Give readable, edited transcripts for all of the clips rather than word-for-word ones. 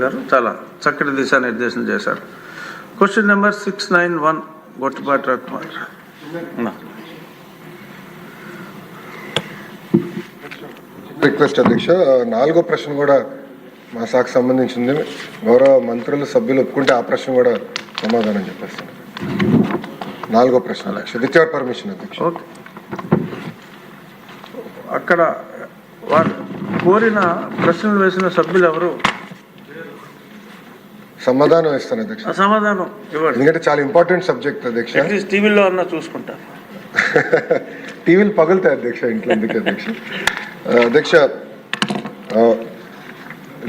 గారు చాలా చక్కటి దిశానిర్దేశం చేశారు. Question number 691 Gottipati Ravikumar. Request అధ్యక్ష, 4వ ప్రశ్న కూడా మా శాఖకు సంబంధించింది. గౌరవ మంత్రులు సభ్యులు ఒప్పుకుంటే ఆ ప్రశ్న కూడా సమాధానం చెప్పేస్తాను. 4వ ప్రశ్న అధ్యక్ష, విత్ యువర్ పర్మిషన్ అధ్యక్ష. ఓకే, అక్కడ వారు కోరిన ప్రశ్నలు వేసిన సభ్యులు ఎవరు? సమాధానం ఇస్తాను అధ్యక్ష. సమాధానం ఇవ్వండి, ఎందుకంటే చాలా ఇంపార్టెంట్ సబ్జెక్ట్ అధ్యక్ష. టీవీలో అన్నా చూసుకుంటారు. టీవీలు పగులుతాయి అధ్యక్ష ఇంట్లో, ఎందుకు అధ్యక్ష? అధ్యక్ష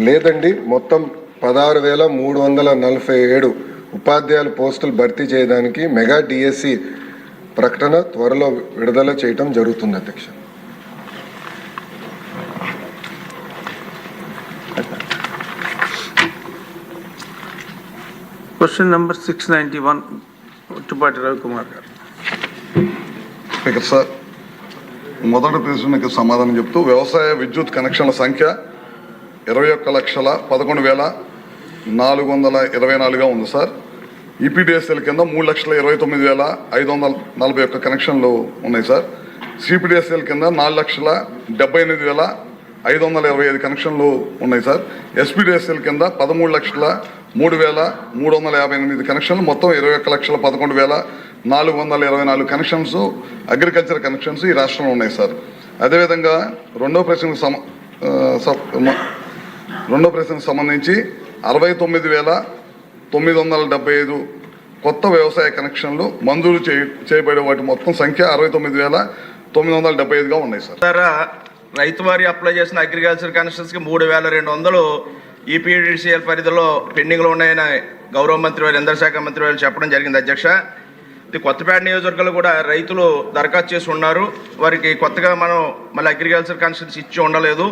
లేదండి, మొత్తం 16,347 ఉపాధ్యాయుల పోస్టులు భర్తీ చేయడానికి మెగా డిఎస్సి ప్రకటన త్వరలో విడుదల చేయటం జరుగుతుంది అధ్యక్ష. క్వశ్చన్ నెంబర్ 691 గొట్టిపాటి రవికుమార్ గారు. సార్, మొదటి ప్రశ్నకి సమాధానం చెప్తూ వ్యవసాయ విద్యుత్ కనెక్షన్ల సంఖ్య 21,11,424గా ఉంది సార్. ఈపీడిఎస్ఎల్ కింద 3,29,541 కనెక్షన్లు ఉన్నాయి సార్. సిపిడిఎస్ఎల్ కింద 4,78,525 కనెక్షన్లు ఉన్నాయి సార్. ఎస్పీడిఎస్ఎల్ కింద 13,03,358 కనెక్షన్లు, మొత్తం 21,11,424 కనెక్షన్స్ అగ్రికల్చర్ కనెక్షన్స్ ఈ రాష్ట్రంలో ఉన్నాయి సార్. అదేవిధంగా రెండో ప్రశ్నకు సంబంధించి 69,975 కొత్త వ్యవసాయ కనెక్షన్లు మంజూరు చేయబడే వాటి మొత్తం సంఖ్య 69,975గా ఉన్నాయి సార్. రైతు వారి అప్లై చేసిన అగ్రికల్చర్ కనెక్షన్స్కి 3,200 ఈపీడీసీఎల్ పరిధిలో పెండింగ్లో ఉన్నాయని గౌరవ మంత్రి వారు, ఇంధన శాఖ మంత్రి వారు చెప్పడం జరిగింది అధ్యక్ష. ఇది కొత్తపేట నియోజకవర్గంలో కూడా రైతులు దరఖాస్తు చేసి ఉన్నారు. వారికి కొత్తగా మనం మళ్ళీ అగ్రికల్చర్ కనెక్షన్స్ ఇచ్చి ఉండలేదు.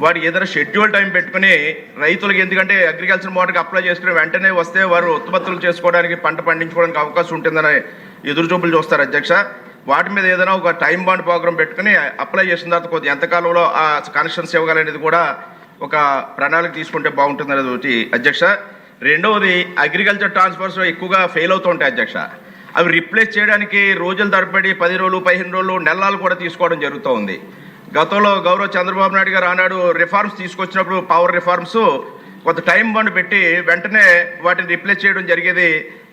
వారికి ఏదైనా షెడ్యూల్ టైం పెట్టుకుని రైతులకు, ఎందుకంటే అగ్రికల్చర్ మోడల్కి అప్లై చేసుకుని వెంటనే వస్తే వారు ఉత్పత్తులు చేసుకోవడానికి, పంట పండించుకోవడానికి అవకాశం ఉంటుందని ఎదురుచూపులు చూస్తారు అధ్యక్ష. వాటి మీద ఏదైనా ఒక టైం బాండ్ ప్రోగ్రామ్ పెట్టుకుని అప్లై చేసిన తర్వాత కొద్ది ఎంతకాలంలో ఆ కనెక్షన్స్ ఇవ్వగలనేది కూడా ఒక ప్రణాళిక తీసుకుంటే బాగుంటుంది అనేది ఒకటి అధ్యక్ష. రెండవది, అగ్రికల్చర్ ట్రాన్స్ఫర్స్ ఎక్కువగా ఫెయిల్ అవుతూ ఉంటాయి అధ్యక్ష. అవి రిప్లేస్ చేయడానికి రోజుల తరబడి 10 రోజులు, 15 రోజులు, నెలలు కూడా తీసుకోవడం జరుగుతూ ఉంది. గతంలో గౌరవ చంద్రబాబు నాయుడు గారు ఆనాడు రిఫార్మ్స్ తీసుకొచ్చినప్పుడు, పవర్ రిఫార్మ్స్, కొంత టైం బాండ్ పెట్టి వెంటనే వాటిని రిప్లేస్ చేయడం జరిగేది.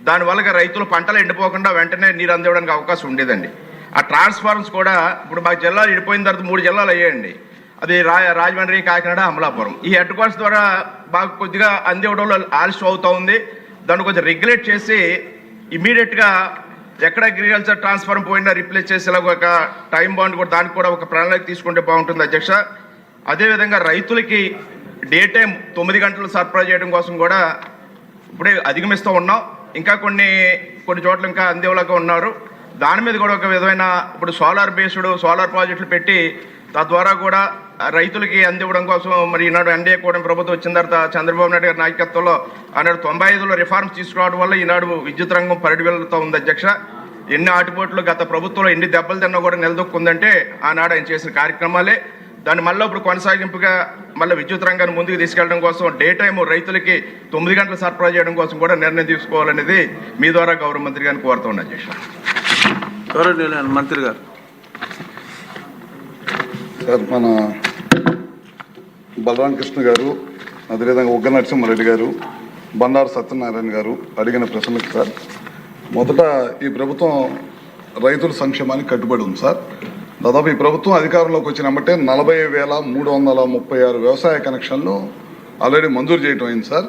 దానివల్ల రైతులు పంటలు ఎండిపోకుండా వెంటనే నీరు అందివ్వడానికి అవకాశం ఉండేదండి. ఆ ట్రాన్స్ఫార్మర్స్ కూడా ఇప్పుడు మా జిల్లాలు ఎండిపోయిన తర్వాత 3 జిల్లాలు అయ్యాయండి. అది రాజమండ్రి, కాకినాడ, అమలాపురం. ఈ హెడ్ క్వార్టర్స్ ద్వారా బాగా కొద్దిగా అందివ్వడంలో ఆలస్యం అవుతూ ఉంది. దాన్ని కొంచెం రెగ్యులేట్ చేసి ఇమీడియట్గా ఎక్కడ అగ్రికల్చర్ ట్రాన్స్ఫార్మ్ పోయినా రిప్లేస్ చేసేలా ఒక టైం బాండ్ కూడా, దానికి కూడా ఒక ప్రణాళిక తీసుకుంటే బాగుంటుంది అధ్యక్ష. అదేవిధంగా రైతులకి డే టైం 9 గంటలు సరఫరా చేయడం కోసం కూడా ఇప్పుడే అధిగమిస్తూ ఉన్నాం. ఇంకా కొన్ని చోట్ల ఇంకా అందేలాగా ఉన్నారు. దాని మీద కూడా ఒక విధమైన ఇప్పుడు సోలార్ ప్రాజెక్టులు పెట్టి తద్వారా కూడా రైతులకి అందివ్వడం కోసం మరి ఈనాడు ఎన్డీఏ కూడా ప్రభుత్వం వచ్చిన తర్వాత చంద్రబాబు నాయుడు గారి నాయకత్వంలో ఆనాడు 95లో రిఫార్మ్స్ తీసుకురావడం వల్ల ఈనాడు విద్యుత్ రంగం పరిడివెళ్తూ ఉంది అధ్యక్ష. ఎన్ని ఆటుపోట్లు గత ప్రభుత్వంలో ఎన్ని దెబ్బలు తిన్నా కూడా నిలదొక్కుందంటే ఆనాడు ఆయన చేసిన కార్యక్రమాలే. దాన్ని మళ్ళీ ఇప్పుడు కొనసాగింపుగా మళ్ళీ విద్యుత్ రంగాన్ని ముందుకు తీసుకెళ్లడం కోసం డే టైము రైతులకి 9 గంటలు సరఫరా చేయడం కోసం కూడా నిర్ణయం తీసుకోవాలనేది మీ ద్వారా గౌరవ మంత్రి గారిని కోరుతూ ఉన్నాను అధ్యక్ష. గౌరవనీయులైన మంత్రి గారు. సార్, మన బలరాం కృష్ణ గారు, అదేవిధంగా ఉగ్గ నరసింహారెడ్డి గారు, బండారు సత్యనారాయణ గారు అడిగిన ప్రశ్నలకు సార్, మొదట ఈ ప్రభుత్వం రైతుల సంక్షేమానికి కట్టుబడి ఉంది సార్. దాదాపు ఈ ప్రభుత్వం అధికారంలోకి వచ్చినట్టే 40,336 వ్యవసాయ కనెక్షన్లు ఆల్రెడీ మంజూరు చేయటం అయింది సార్.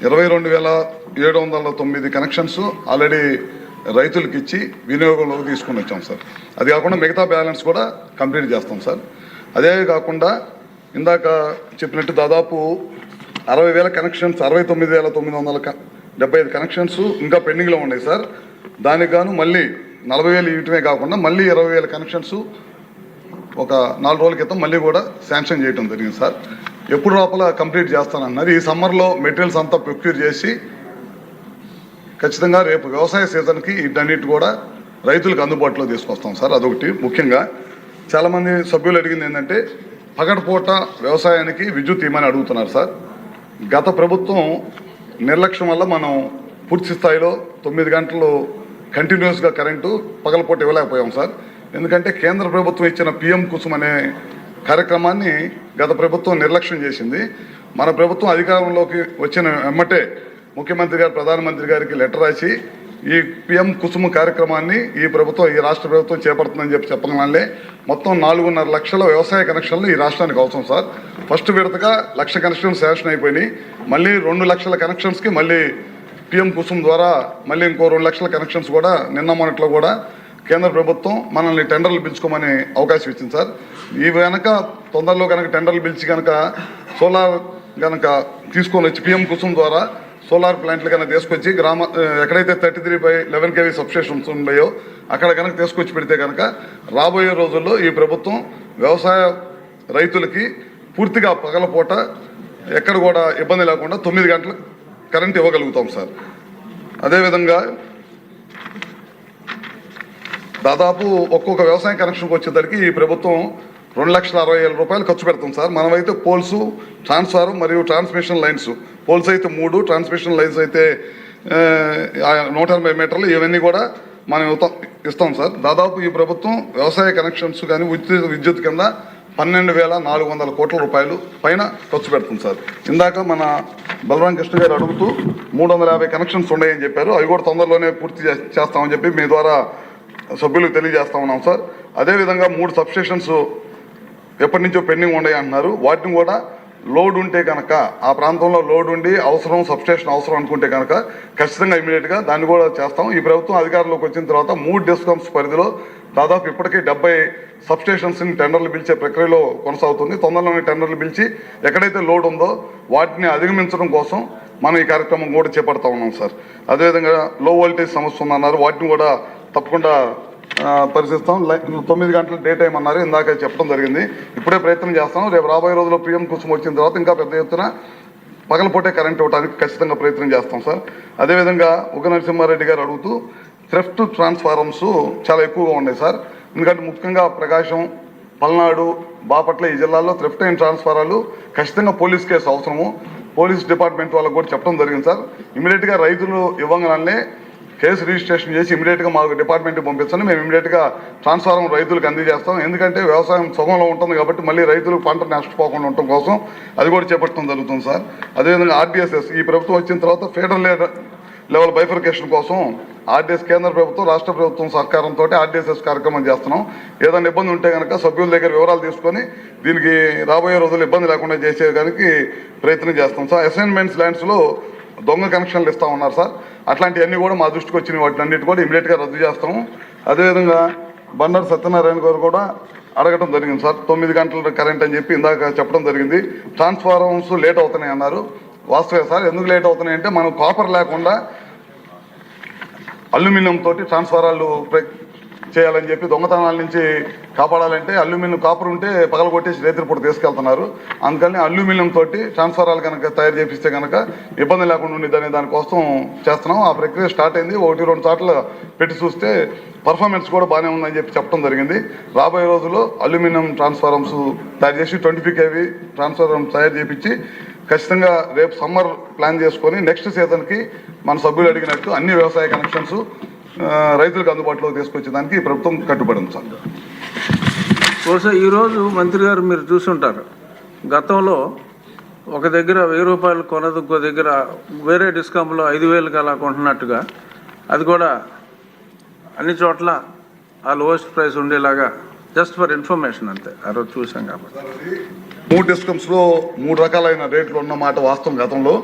22,709 కనెక్షన్స్ ఆల్రెడీ రైతులకు ఇచ్చి వినియోగంలోకి తీసుకుని వచ్చాం సార్. అది కాకుండా మిగతా బ్యాలెన్స్ కూడా కంప్లీట్ చేస్తాం సార్. అదే కాకుండా ఇందాక చెప్పినట్టు దాదాపు 60,000 కనెక్షన్స్, 69,975 కనెక్షన్స్ ఇంకా పెండింగ్లో ఉన్నాయి సార్. దానికి గాను మళ్ళీ 40,000 ఇవ్వటమే కాకుండా మళ్ళీ 20,000 కనెక్షన్స్ ఒక 4 రోజుల క్రితం మళ్ళీ కూడా శాంక్షన్ చేయడం జరిగింది సార్. ఎప్పుడు లోపల కంప్లీట్ చేస్తానన్నారు. ఈ సమ్మర్లో మెటీరియల్స్ అంతా ప్రొక్యూర్ చేసి ఖచ్చితంగా రేపు వ్యవసాయ సీజన్కి వీటన్నిటి కూడా రైతులకు అందుబాటులో తీసుకొస్తాం సార్. అదొకటి. ముఖ్యంగా చాలామంది సభ్యులు అడిగింది ఏంటంటే పగటిపూట వ్యవసాయానికి విద్యుత్ ఇవ్వమని అడుగుతున్నారు సార్. గత ప్రభుత్వం నిర్లక్ష్యం వల్ల మనం పూర్తి స్థాయిలో 9 గంటలు కంటిన్యూస్గా కరెంటు పగలపూట ఇవ్వలేకపోయాం సార్. ఎందుకంటే కేంద్ర ప్రభుత్వం ఇచ్చిన పిఎం కుసుమ్ అనే కార్యక్రమాన్ని గత ప్రభుత్వం నిర్లక్ష్యం చేసింది. మన ప్రభుత్వం అధికారంలోకి వచ్చిన వెమ్మటే ముఖ్యమంత్రి గారు ప్రధానమంత్రి గారికి లెటర్ రాసి ఈ పిఎం కుసుమ్ కార్యక్రమాన్ని ఈ రాష్ట్ర ప్రభుత్వం చేపడుతుందని చెప్పగానే మొత్తం 4.5 లక్షల వ్యవసాయ కనెక్షన్లు ఈ రాష్ట్రానికి అవసరం సార్. ఫస్ట్ విడతగా 1 లక్ష కనెక్షన్స్ శాంక్షన్ అయిపోయినాయి. మళ్ళీ 2 లక్షల కనెక్షన్స్కి మళ్ళీ పిఎం కుసుమ్ ద్వారా మళ్ళీ ఇంకో 2 లక్షల కనెక్షన్స్ కూడా నిన్న మొన్నట్లో కూడా కేంద్ర ప్రభుత్వం మనల్ని టెండర్లు పిలుచుకోమని అవకాశం ఇచ్చింది సార్. ఈ వెనక తొందరలో కనుక టెండర్లు పిలిచి కనుక సోలార్ కనుక తీసుకొని వచ్చి పిఎం కుసుమ్ ద్వారా సోలార్ ప్లాంట్లు కనుక తీసుకొచ్చి ఎక్కడైతే 33/11 kV సబ్స్టేషన్స్ ఉన్నాయో అక్కడ కనుక తీసుకొచ్చి పెడితే కనుక రాబోయే రోజుల్లో ఈ ప్రభుత్వం వ్యవసాయ రైతులకి పూర్తిగా పగలపూట ఎక్కడ కూడా ఇబ్బంది లేకుండా 9 గంటలు కరెంట్ ఇవ్వగలుగుతాం సార్. అదేవిధంగా దాదాపు ఒక్కొక్క వ్యవసాయ కనెక్షన్కి వచ్చేసరికి ఈ ప్రభుత్వం 2,60,000 రూపాయలు ఖర్చు పెడతాం సార్. మనమైతే పోల్స్, ట్రాన్స్ఫార్మర్ మరియు ట్రాన్స్మిషన్ లైన్స్, పోల్స్ అయితే 3, ట్రాన్స్మిషన్ లైన్స్ అయితే 180 మీటర్లు, ఇవన్నీ కూడా మనం ఇస్తాం సార్. దాదాపు ఈ ప్రభుత్వం వ్యవసాయ కనెక్షన్స్ కానీ విద్యుత్ కింద 12,400 కోట్ల రూపాయలు పైన ఖర్చు పెడుతుంది సార్. ఇందాక మన బలరాం కృష్ణ గారు అడుగుతూ 350 కనెక్షన్స్ ఉన్నాయని చెప్పారు. అవి కూడా తొందరలోనే పూర్తి చేస్తామని చెప్పి మీ ద్వారా సభ్యులకు తెలియజేస్తా ఉన్నాం సార్. అదేవిధంగా 3 సబ్స్టేషన్స్ ఎప్పటి నుంచో పెండింగ్ ఉన్నాయి అంటున్నారు. వాటిని కూడా లోడ్ ఉంటే కనుక ఆ ప్రాంతంలో లోడ్ ఉండి సబ్స్టేషన్ అవసరం అనుకుంటే కనుక ఖచ్చితంగా ఇమీడియట్గా దాన్ని కూడా చేస్తాం. ఈ ప్రభుత్వం అధికారంలోకి వచ్చిన తర్వాత 3 డిస్కమ్స్ పరిధిలో దాదాపు ఇప్పటికీ 70 సబ్స్టేషన్స్ని టెండర్లు పిలిచే ప్రక్రియలో కొనసాగుతుంది. తొందరలోనే టెండర్లు పిలిచి ఎక్కడైతే లోడ్ ఉందో వాటిని అధిగమించడం కోసం మనం ఈ కార్యక్రమం కూడా చేపడతా ఉన్నాం సార్. అదేవిధంగా లో వోల్టేజ్ సమస్య ఉందన్నారు, వాటిని కూడా తప్పకుండా పరిశీలిస్తాం. 9 గంటల డే టైం అన్నారు, ఇందాక చెప్పడం జరిగింది. ఇప్పుడే ప్రయత్నం చేస్తాం. రేపు రాబోయే రోజుల్లో పిఎం కుసుమ్ వచ్చిన తర్వాత ఇంకా పెద్ద ఎత్తున పగలపూటే కరెంట్ ఇవ్వడానికి ఖచ్చితంగా ప్రయత్నం చేస్తాం సార్. అదేవిధంగా ఉగ్గ నరసింహారెడ్డి గారు అడుగుతూ థ్రెఫ్ట్ ట్రాన్స్ఫార్మర్స్ చాలా ఎక్కువగా ఉన్నాయి సార్. ఎందుకంటే ముఖ్యంగా ప్రకాశం, పల్నాడు, బాపట్ల ఈ జిల్లాల్లో థ్రెఫ్ట్ అయిన ట్రాన్స్ఫారాలు ఖచ్చితంగా పోలీస్ కేసు అవసరము. పోలీస్ డిపార్ట్మెంట్ వాళ్ళకు కూడా చెప్పడం జరిగింది సార్. ఇమీడియట్గా రైతులు ఇవ్వగానే కేసు రిజిస్ట్రేషన్ చేసి ఇమీడియట్గా మాకు డిపార్ట్మెంట్కి పంపించండి, మేము ఇమీడియట్గా ట్రాన్స్ఫార్మర్ రైతులకు అందజేస్తాం. ఎందుకంటే వ్యవసాయం సగంలో ఉంటుంది కాబట్టి మళ్ళీ రైతులు పంట నష్టపోకుండా ఉండటం కోసం అది కూడా చేపట్టడం జరుగుతుంది సార్. అదేవిధంగా ఆర్డీఎస్ఎస్ ఈ ప్రభుత్వం వచ్చిన తర్వాత ఫెడరల్ లెవెల్ బైఫర్కేషన్ కోసం ఆర్డీఎస్ కేంద్ర ప్రభుత్వం రాష్ట్ర ప్రభుత్వం సహకారంతో ఆర్డీఎస్ఎస్ కార్యక్రమం చేస్తున్నాం. ఏదైనా ఇబ్బంది ఉంటే కనుక సభ్యుల దగ్గర వివరాలు తీసుకొని దీనికి రాబోయే రోజుల్లో ఇబ్బంది లేకుండా చేసేదానికి ప్రయత్నం చేస్తాం సార్. అసైన్మెంట్స్ ల్యాండ్స్లో దొంగ కనెక్షన్లు ఇస్తా ఉన్నారు సార్. అట్లాంటివన్నీ కూడా మా దృష్టికి వచ్చిన వాటిని అన్నిటి కూడా ఇమీడియట్గా రద్దు చేస్తాము. అదేవిధంగా బండారు సత్యనారాయణ గారు కూడా అడగటం జరిగింది సార్. 9 గంటల కరెంట్ అని చెప్పి ఇందాక చెప్పడం జరిగింది. ట్రాన్స్ఫార్మర్స్ లేట్ అవుతున్నాయి అన్నారు. వాస్తవే సార్. ఎందుకు లేట్ అవుతున్నాయి అంటే మనం కాపర్ లేకుండా అల్యూమినియం తోటి ట్రాన్స్ఫారాలు చేయాలని చెప్పి దొంగతనాల నుంచి కాపాడాలంటే అల్యూమినియం కాపర్ ఉంటే పగలగొట్టేసి రేత్రిపూట తీసుకెళ్తున్నారు. అందుకని అల్యూమినియం తోటి ట్రాన్స్ఫారాలు కనుక తయారు చేపిస్తే కనుక ఇబ్బంది లేకుండా ఉండేదని దానికోసం చేస్తున్నాం. ఆ ప్రక్రియ స్టార్ట్ అయింది. 1-2 సార్లు పెట్టి చూస్తే పర్ఫార్మెన్స్ కూడా బాగానే ఉందని చెప్పి చెప్పడం జరిగింది. రాబోయే రోజుల్లో అల్యూమినియం ట్రాన్స్ఫార్మర్స్ తయారు చేసి 25 kV ట్రాన్స్ఫార్మర్ తయారు చేపించి ఖచ్చితంగా రేపు సమ్మర్ ప్లాన్ చేసుకొని నెక్స్ట్ సీజన్కి మన సభ్యులు అడిగినట్టు అన్ని వ్యవసాయ కనెక్షన్స్ రైతులకు అందుబాటులోకి తీసుకొచ్చేదానికి ఈ ప్రభుత్వం కట్టుబడి ఉంది సార్. బహుశా ఈరోజు మంత్రి గారు మీరు చూసుంటారు, గతంలో ఒక దగ్గర 1000 రూపాయలు కొనదు, ఇంకో దగ్గర వేరే డిస్కౌంట్లో 5,000కి అలా కొంటున్నట్టుగా అది కూడా అన్ని చోట్ల ఆ లోయెస్ట్ ప్రైస్ ఉండేలాగా జస్ట్ ఫర్ ఇన్ఫర్మేషన్ అంతే. ఆ రోజు చూసాం కాబట్టి 3 డిస్కమ్స్లో 3 రకాలైన రేట్లు ఉన్నమాట వాస్తవం. గతంలో